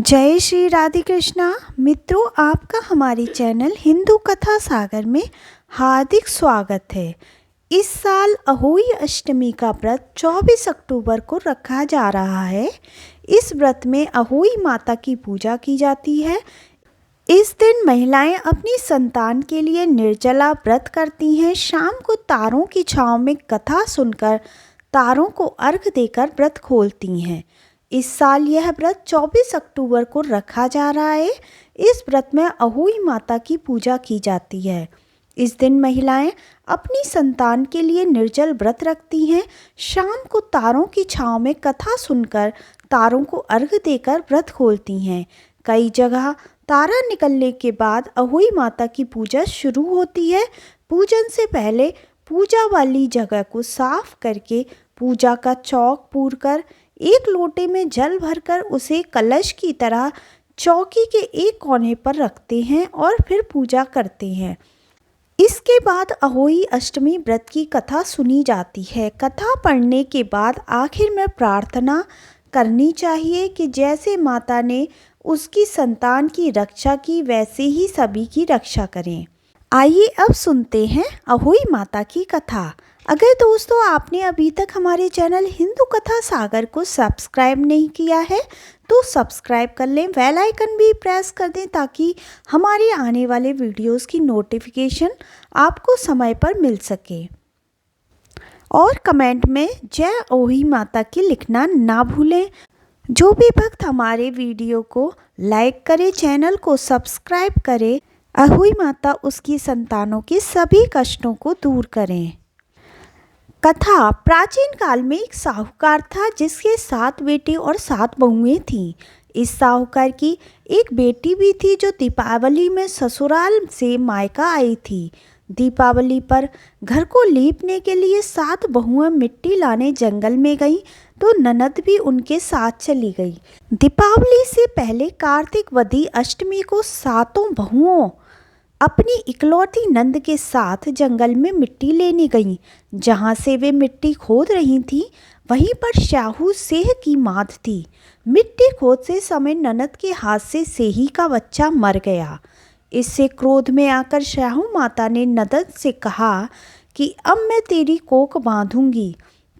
जय श्री राधे कृष्णा। मित्रों, आपका हमारे चैनल हिंदू कथा सागर में हार्दिक स्वागत है। इस साल अहोई अष्टमी का व्रत 24 अक्टूबर को रखा जा रहा है। इस व्रत में अहोई माता की पूजा की जाती है। इस दिन महिलाएं अपनी संतान के लिए निर्जला व्रत करती हैं। शाम को तारों की छांव में कथा सुनकर तारों को अर्घ देकर व्रत खोलती हैं। इस साल यह व्रत 24 अक्टूबर को रखा जा रहा है। इस व्रत में अहोई माता की पूजा की जाती है। इस दिन महिलाएं अपनी संतान के लिए निर्जल व्रत रखती हैं। शाम को तारों की छांव में कथा सुनकर तारों को अर्घ देकर व्रत खोलती हैं। कई जगह तारा निकलने के बाद अहोई माता की पूजा शुरू होती है। पूजन से पहले पूजा वाली जगह को साफ करके पूजा का चौक पूरकर एक लोटे में जल भरकर उसे कलश की तरह चौकी के एक कोने पर रखते हैं और फिर पूजा करते हैं। इसके बाद अहोई अष्टमी व्रत की कथा सुनी जाती है। कथा पढ़ने के बाद आखिर में प्रार्थना करनी चाहिए कि जैसे माता ने उसकी संतान की रक्षा की वैसे ही सभी की रक्षा करें। आइए अब सुनते हैं अहोई माता की कथा। अगर दोस्तों आपने अभी तक हमारे चैनल हिंदू कथा सागर को सब्सक्राइब नहीं किया है तो सब्सक्राइब कर लें, बेल आइकन भी प्रेस कर दें ताकि हमारे आने वाले वीडियोस की नोटिफिकेशन आपको समय पर मिल सके। और कमेंट में जय अहोई माता की लिखना ना भूलें। जो भी भक्त हमारे वीडियो को लाइक करे, चैनल को सब्सक्राइब करे, अहोई माता उसकी संतानों के सभी कष्टों को दूर करें। कथा। प्राचीन काल में एक साहूकार था जिसके 7 बेटे और 7 बहुएं थीं। इस साहूकार की एक बेटी भी थी जो दीपावली में ससुराल से मायका आई थी। दीपावली पर घर को लीपने के लिए 7 बहुएं मिट्टी लाने जंगल में गईं तो ननद भी उनके साथ चली गई। दीपावली से पहले कार्तिक वधी अष्टमी को 7 बहुओं अपनी इकलौती नंद के साथ जंगल में मिट्टी लेने गईं। जहां से वे मिट्टी खोद रही थीं वहीं पर स्याहू सेह की माद थी। मिट्टी खोदते समय ननद के हाथ से सेही का बच्चा मर गया। इससे क्रोध में आकर स्याहू माता ने ननद से कहा कि अब मैं तेरी कोख बांधूंगी।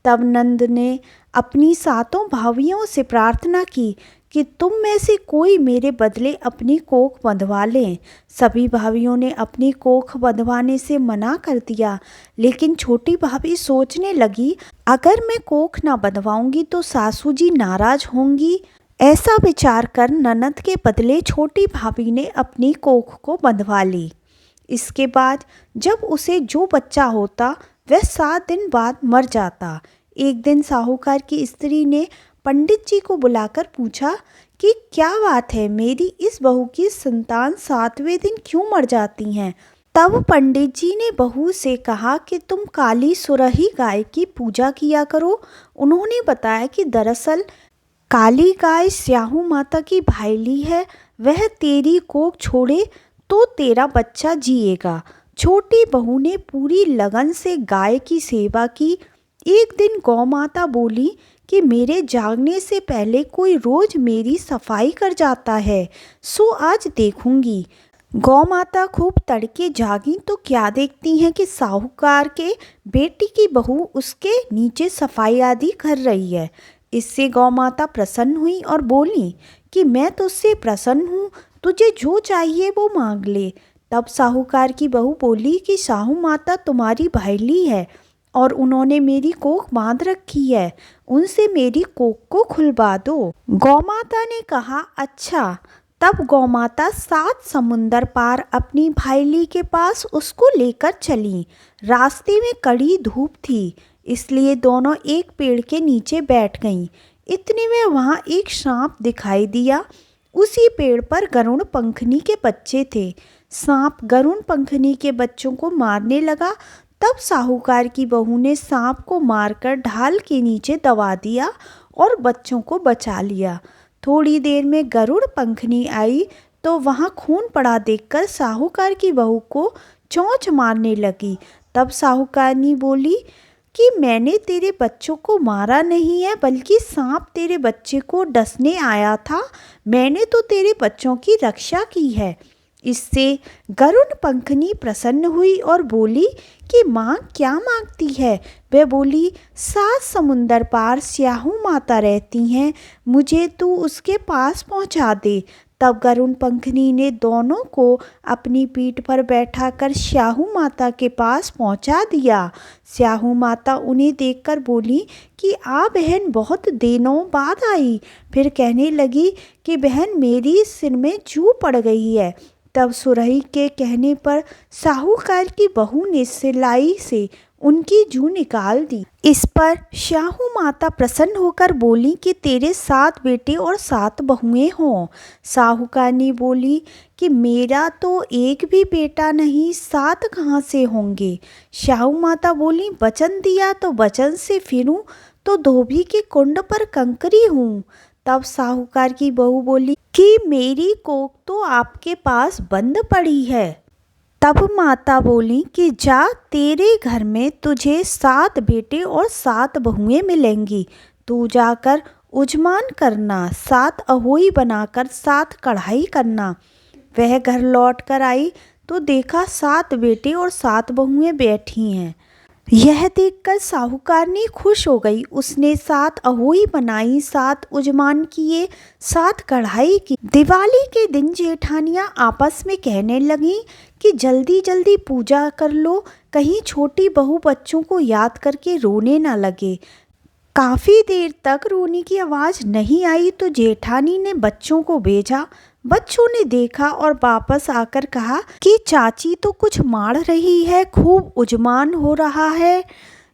तब नंद ने अपनी 7 भाभियों से प्रार्थना की कि तुम में से कोई मेरे बदले अपनी कोख बंधवा लें। सभी भाभियों ने अपनी कोख बंधवाने से मना कर दिया, लेकिन छोटी भाभी सोचने लगी अगर मैं कोख ना बंधवाऊंगी तो सासू जी नाराज होंगी। ऐसा विचार कर ननद के बदले छोटी भाभी ने अपनी कोख को बंधवा ली। इसके बाद जब उसे जो बच्चा होता वह 7 दिन बाद मर जाता। एक दिन साहूकार की स्त्री ने पंडित जी को बुलाकर पूछा कि क्या बात है, मेरी इस बहू की संतान 7वें दिन क्यों मर जाती हैं। तब पंडित जी ने बहू से कहा कि तुम काली सुरही गाय की पूजा किया करो। उन्होंने बताया कि दरअसल काली गाय स्याहू माता की भाईली है, वह तेरी कोख छोड़े तो तेरा बच्चा जिएगा। छोटी बहू ने पूरी लगन से गाय की सेवा की। एक दिन गौ माता बोली कि मेरे जागने से पहले कोई रोज मेरी सफाई कर जाता है, सो आज देखूंगी। गौ माता खूब तड़के जागी तो क्या देखती हैं कि साहूकार के बेटी की बहू उसके नीचे सफाई आदि कर रही है। इससे गौ माता प्रसन्न हुई और बोली कि मैं तुझसे प्रसन्न हूँ, तुझे जो चाहिए वो मांग ले। तब साहूकार की बहू बोली कि साहू माता तुम्हारी भाईली है और उन्होंने मेरी कोख बांध रखी है, उनसे मेरी कोख को खुलवा दो। गौमाता ने कहा अच्छा। तब गौमाता 7 समुंदर पार अपनी भाईली के पास उसको लेकर चली। रास्ते में कड़ी धूप थी, इसलिए दोनों एक पेड़ के नीचे बैठ गईं। इतने में वहाँ एक सांप दिखाई दिया। उसी पेड़ पर गरुड़ पंखनी के बच्चे थे। सांप गरुड़ पंखनी के बच्चों को मारने लगा। तब साहूकार की बहू ने सांप को मारकर ढाल के नीचे दबा दिया और बच्चों को बचा लिया। थोड़ी देर में गरुड़ पंखनी आई तो वहाँ खून पड़ा देखकर साहूकार की बहू को चोंच मारने लगी। तब साहूकारनी बोली कि मैंने तेरे बच्चों को मारा नहीं है, बल्कि सांप तेरे बच्चे को डसने आया था। मैंने तो तेरे बच्चों की रक्षा की है। इससे गरुड़ पंखनी प्रसन्न हुई और बोली कि माँ क्या मांगती है। वह बोली, 7 समुंदर पार स्याहू माता रहती हैं, मुझे तू उसके पास पहुँचा दे। तब गरुड़ पंखनी ने दोनों को अपनी पीठ पर बैठाकर स्याहू माता के पास पहुंचा दिया। स्याहू माता उन्हें देखकर बोली कि आ बहन, बहुत दिनों बाद आई। फिर कहने लगी कि बहन, मेरी सिर में जू पड़ गई है। तब सुरही के कहने पर साहूकार की बहू ने सिलाई से उनकी जू निकाल दी। इस पर स्याहू माता प्रसन्न होकर बोली कि तेरे 7 बेटे और 7 बहुएं हों। साहूकारनी बोली कि मेरा तो एक भी बेटा नहीं, 7 कहाँ से होंगे। स्याहू माता बोली, वचन दिया तो वचन से फिरूं, तो धोबी के कुंड पर कंकरी हूँ। तब साहूकार की बहू बोली कि मेरी कोख तो आपके पास बंद पड़ी है। तब माता बोली कि जा, तेरे घर में तुझे 7 बेटे और 7 बहुएं मिलेंगी। तू जाकर उजमान करना, 7 अहोई बनाकर 7 कढ़ाई करना। वह घर लौट कर आई तो देखा 7 बेटे और 7 बहुएं बैठी हैं। यह देखकर साहूकारनी खुश हो गई। उसने 7 अहोई बनाई, 7 उजमान किए, 7 कढ़ाई की। दिवाली के दिन जेठानियाँ आपस में कहने लगीं कि जल्दी जल्दी पूजा कर लो, कहीं छोटी बहू बच्चों को याद करके रोने ना लगे। काफ़ी देर तक रोने की आवाज़ नहीं आई तो जेठानी ने बच्चों को भेजा। बच्चों ने देखा और वापस आकर कहा कि चाची तो कुछ मार रही है, खूब उजमान हो रहा है।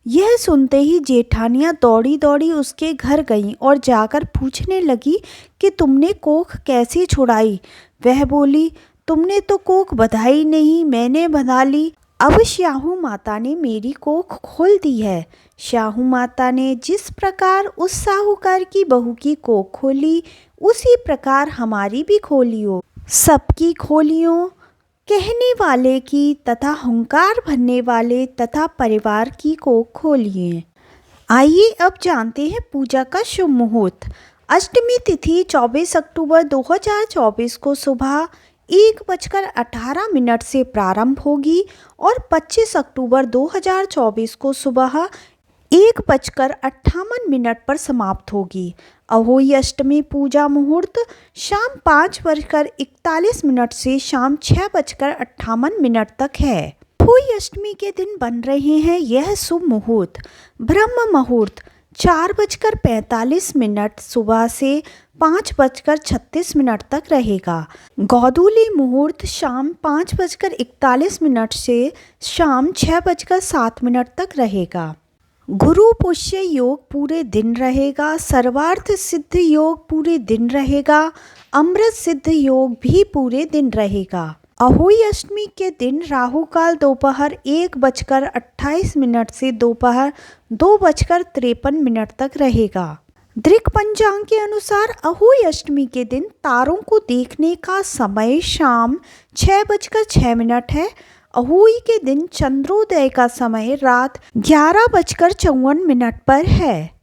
यह सुनते ही जेठानियाँ दौड़ी दौड़ी उसके घर गईं और जाकर पूछने लगी कि तुमने कोख कैसे छुड़ाई। वह बोली, तुमने तो कोख बंधाई नहीं, मैंने बंधा ली। अब स्याहू माता ने मेरी कोख खोल दी है। स्याहू माता ने जिस प्रकार उस साहूकार की बहू की कोख खोली, उसी प्रकार हमारी भी खोलियो। सबकी खोलियो, कहने वाले की तथा हुंकार भरने वाले तथा परिवार की कोख खोलिए। आइए अब जानते हैं पूजा का शुभ मुहूर्त। अष्टमी तिथि 24 अक्टूबर 2024 को सुबह 1:18 से प्रारंभ होगी और 25 अक्टूबर 2024 को सुबह 1:58 पर समाप्त होगी। अहोई अष्टमी पूजा मुहूर्त शाम 5:41 से शाम 6:58 तक है। अहोई अष्टमी के दिन बन रहे हैं यह शुभ मुहूर्त। ब्रह्म मुहूर्त 4:45 सुबह से 5:36 तक रहेगा। गोधूली मुहूर्त शाम 5:41 से शाम 6:07 तक रहेगा। गुरु पुष्य योग पूरे दिन रहेगा। सर्वार्थ सिद्ध योग पूरे दिन रहेगा। अमृत सिद्ध योग भी पूरे दिन रहेगा। अहोई अष्टमी के दिन राहु काल दोपहर 1:28 से दोपहर 2:53 तक रहेगा। दृक पंचांग के अनुसार अहोई अष्टमी के दिन तारों को देखने का समय शाम 6:06 है। अहोई के दिन चंद्रोदय का समय रात 11:54 पर है।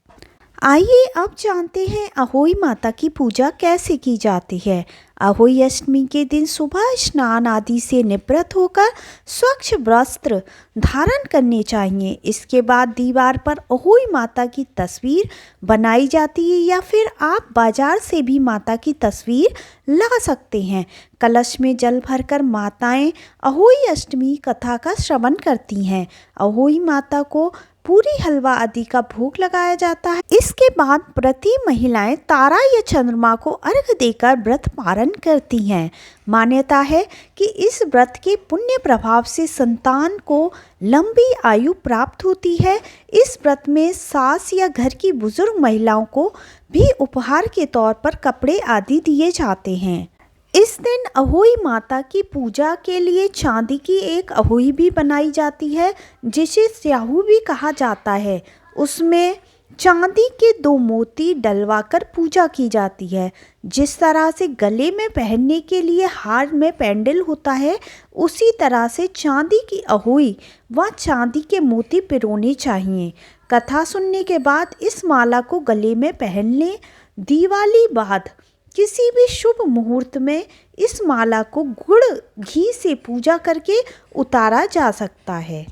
आइए अब जानते हैं अहोई माता की पूजा कैसे की जाती है। अहोई अष्टमी के दिन सुबह स्नान आदि से निवृत्त होकर स्वच्छ वस्त्र धारण करने चाहिए। इसके बाद दीवार पर अहोई माता की तस्वीर बनाई जाती है या फिर आप बाजार से भी माता की तस्वीर ला सकते हैं। कलश में जल भरकर माताएं अहोई अष्टमी कथा का श्रवण करती हैं। अहोई माता को पूरी हलवा आदि का भोग लगाया जाता है। इसके बाद व्रती महिलाएं तारा या चंद्रमा को अर्घ देकर व्रत पारण करती हैं। मान्यता है कि इस व्रत के पुण्य प्रभाव से संतान को लंबी आयु प्राप्त होती है। इस व्रत में सास या घर की बुजुर्ग महिलाओं को भी उपहार के तौर पर कपड़े आदि दिए जाते हैं। इस दिन अहोई माता की पूजा के लिए चांदी की एक अहोई भी बनाई जाती है, जिसे स्याहू भी कहा जाता है। उसमें चांदी के 2 मोती डलवाकर पूजा की जाती है। जिस तरह से गले में पहनने के लिए हार में पेंडल होता है, उसी तरह से चांदी की अहोई व चांदी के मोती पिरोने चाहिए। कथा सुनने के बाद इस माला को गले में पहन लें। दिवाली बाद किसी भी शुभ मुहूर्त में इस माला को गुड़ घी से पूजा करके उतारा जा सकता है।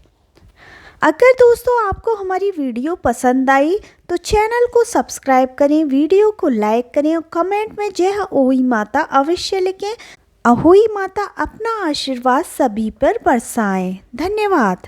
अगर दोस्तों आपको हमारी वीडियो पसंद आई तो चैनल को सब्सक्राइब करें, वीडियो को लाइक करें और कमेंट में जय अहोई माता अवश्य लिखें। अहोई माता अपना आशीर्वाद सभी पर बरसाएं। धन्यवाद।